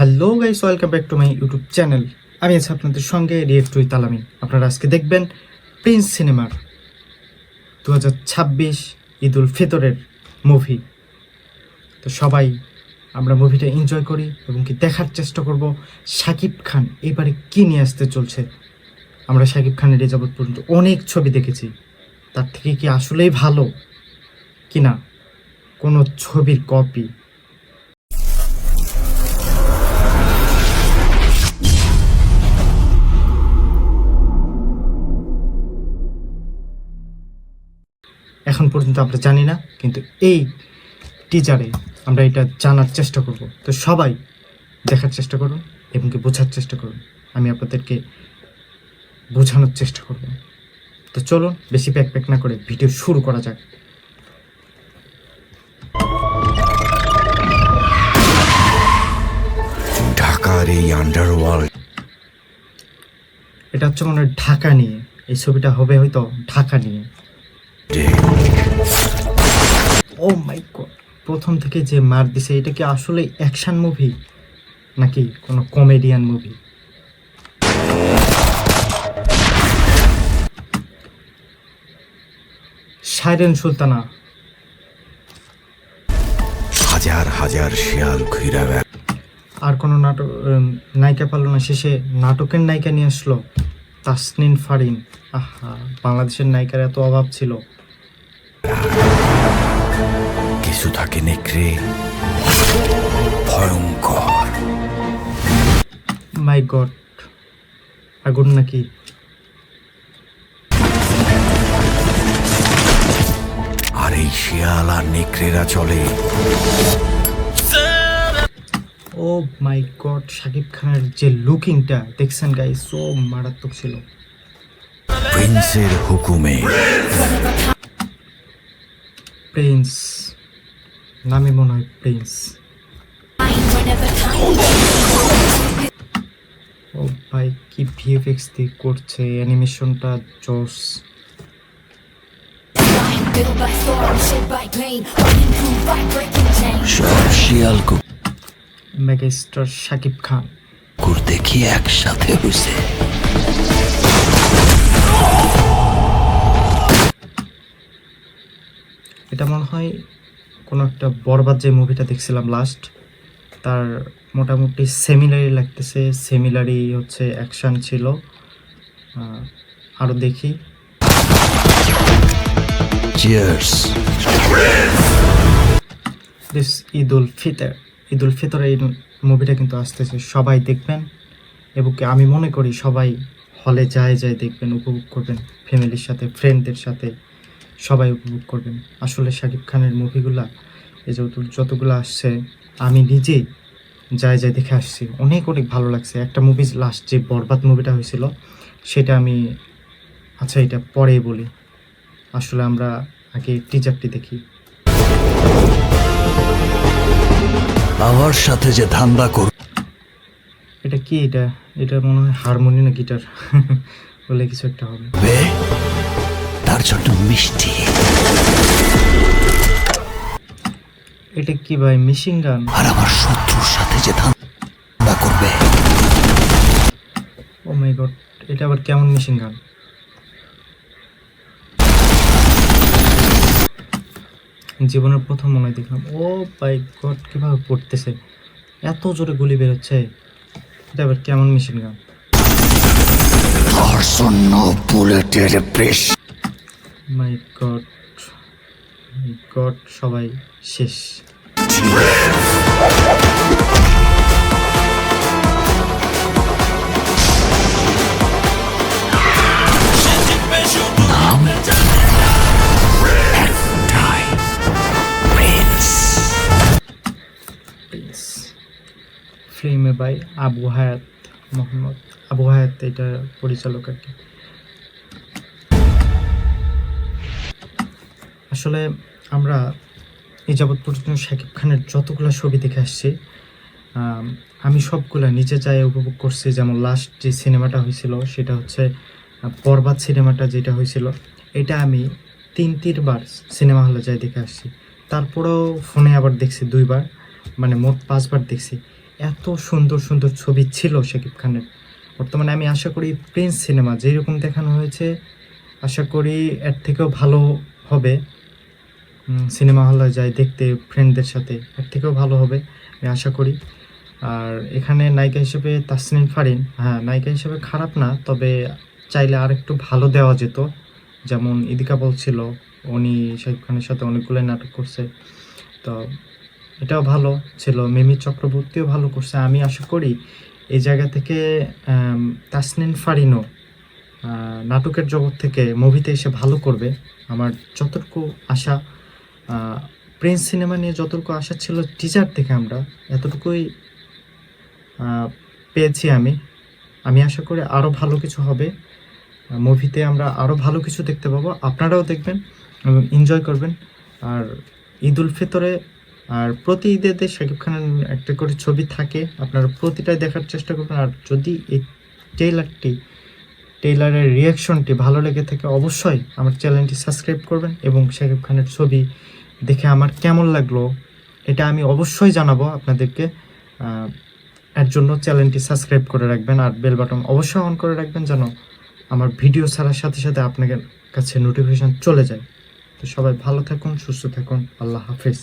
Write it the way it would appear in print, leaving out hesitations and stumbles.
Hello guys, welcome back to my YouTube channel. আমি আছি আপনাদের সঙ্গে রিয়েক্ট উইথ আলামিন। আপনারা আজকে দেখবেন প্রিন্স সিনেমার 2026 ঈদ উল ফিতরের মুভি। তো সবাই আমরা মুভিটা এনজয় করি এবং কি দেখার চেষ্টা করব শাকিব খান এবারে কী নিয়ে আসতে চলছে। আমরা শাকিব খানের এ যাবৎ পর্যন্ত অনেক ছবি দেখেছি, তার থেকে কি আসলেই ভালো কি না কোনো ছবির কপি। এখন পর্যন্ত আমরা জানি না, কিন্তু এই টিজারে আমরা এটা জানার চেষ্টা করব। তো সবাই দেখার চেষ্টা করুন এবং কি বোঝার চেষ্টা করুন। আমি আপনাদেরকে বোঝানোর চেষ্টা করব। তো চলুন বেশি প্যাক না করে ভিডিও শুরু করা যাক। ঢাকার এই আন্ডারওয়ার্ল্ড, এটা হচ্ছে মনে হয় ঢাকা নিয়ে, এই ছবিটা হবে হয়তো ঢাকা নিয়ে। ও মাই গড, প্রথম থেকে যে মার দিছে, এটা কি আসলে অ্যাকশন মুভি নাকি কোনো কমেডিয়ান মুভি? সাইরেন সুলতানা, হাজার হাজার শিয়াল ঘুরা বেড়ায়। আর কোনো নাটক নায়িকা পারল না, শেষে নাটকের নায়িকা নিয়ে আসলো তাসনিন ফারিন। আহা, বাংলাদেশের নায়িকার এত অভাব ছিল। কিছু থাকে নেকড়ে, ভয়ঙ্কর। মাই গড, আগুন নাকি? আর এই শিয়াল আর নেকড়েরা চলে ও মাই গড, শাকিব খানের যে লুকিংটা দেখছেন গাইস, সো মারাত্মক ছিল। প্রিন্সের হুকুমে। প্রিন্স নামে মনে হয় প্রিন্স। ও ভাই, কি ভিএফএক্স দিয়ে করছে, অ্যানিমেশনটা জোস। সব শিয়াল মেগাস্টার শাকিব খান কুকুর দেখি একসাথে হয়েছে। এটা মনে হয় কোনো একটা বরবাদ যে মুভিটা দেখছিলাম লাস্ট, তার মোটামুটি সেমিলারি লাগতেছে। সেমিলারি হচ্ছে অ্যাকশন ছিল। আরও দেখি। চিয়ার্স। দিস ঈদ উল ফিতর, ঈদ উল ফিতর এই মুভিটা কিন্তু আসতেছে, সবাই দেখবেন এবং কি আমি মনে করি সবাই হলে যায় দেখবেন, উপভোগ করবেন ফ্যামিলির সাথে, ফ্রেন্ডদের সাথে, সবাই উপভোগ করবেন। আসলে শাকিব খানের মুভিগুলা এই যতগুলো আসছে, আমি নিজেই যায় দেখে আসছি, অনেক ভালো লাগছে। একটা মুভি লাস্ট যে বরবাদ মুভিটা হয়েছিল, সেটা আমি, আচ্ছা এটা পরে বলি, আসলে আমরা আগে টিজারটি দেখি। আমার সাথে যে ধান্দা কর। এটা কি? এটা মনে হয় হারমোনি না গিটার বলে কিছু একটা হবে। তার জন্য মিষ্টি। এটা কি ভাই, মেশিন গান? আর আমার শত্রুর সাথে যে ধান্দা করবে। ও মাই গড, এটা আবার কেমন মেশিন গান? জীবনের প্রথম মনে হয় দেখলাম। ও মাই গড, কিভাবে পড়তেছে, এত জোরে গুলি বেরোচ্ছে, এটা আবার কেমন মেশিন গান? তার জন্য বুলেটের প্রেস। মাই গড, মাই গড, সবাই শেষ। নাম একটাই, প্রিন্স। প্রিন্স ফিল্মে বাই আবু হায়াত, মোহাম্মদ আবু হায়াত এটা পরিচালক আর কি। আসলে আমরা এই যাবৎ পর্যন্ত শাকিব খানের যতগুলো ছবি দেখে আসছি, আমি সবগুলা নিজে যাই উপভোগ করছি। যেমন লাস্ট যে সিনেমাটা হয়েছিল সেটা হচ্ছে বরবাদ সিনেমাটা যেটা হয়েছিল, এটা আমি 3বার সিনেমা হলে যাই দেখে আসছি। তারপরেও ফোনে আবার দেখছি 2বার, মানে মোট 5বার দেখছি। এত সুন্দর সুন্দর ছবি ছিল শাকিব খানের। বর্তমানে আমি আশা করি প্রিন্স সিনেমা যেরকম দেখানো হয়েছে, আশা করি এর থেকেও ভালো হবে। সিনেমা হলে যাই দেখতে ফ্রেন্ডদের সাথে, এর থেকেও ভালো হবে আমি আশা করি। আর এখানে নায়িকা হিসেবে তাসনিম ফারিন, হ্যাঁ নায়িকা হিসেবে খারাপ না, তবে চাইলে আর একটু ভালো দেওয়া যেত। যেমন ইদিকা বলছিল উনি শাকিব খানের সাথে অনেকগুলো নাটক করছে, তো এটাও ভালো ছিল। মিমি চক্রবর্তীও ভালো করছে। আমি আশা করি এই জায়গা থেকে তাসনিম ফারিনও নাটকের জগৎ থেকে মুভিতে এসে ভালো করবে, আমার যতটুকু আশা। প্রিন্স সিনেমা নিয়ে যতটুকু আশা ছিল টিজার থেকে আমরা এতটুকুই পেয়েছি। আমি আশা করি আরও ভালো কিছু হবে মুভিতে, আমরা আরও ভালো কিছু দেখতে পাবো, আপনারাও দেখবেন এবং এনজয় করবেন। আর ঈদ উল ফিতরে আর প্রতি ঈদেতে শাকিব খানের একটা করে ছবি থাকে, আপনারা প্রতিটাই দেখার চেষ্টা করবেন। আর যদি এই টেইলারের রিয়াকশনটি ভালো লেগে থাকে অবশ্যই আমার চ্যানেলটি সাবস্ক্রাইব করবেন এবং শাকিব খানের ছবি দেখে আমার কেমন লাগলো এটা আমি অবশ্যই জানাবো আপনাদেরকে। এর জন্য চ্যানেলটি সাবস্ক্রাইব করে রাখবেন আর বেল বাটন অবশ্যই অন করে রাখবেন, যেন আমার ভিডিও ছাড়ার সাথে সাথে আপনাদের কাছে নোটিফিকেশান চলে যায়। তো সবাই ভালো থাকুন, সুস্থ থাকুন, আল্লাহ হাফেজ।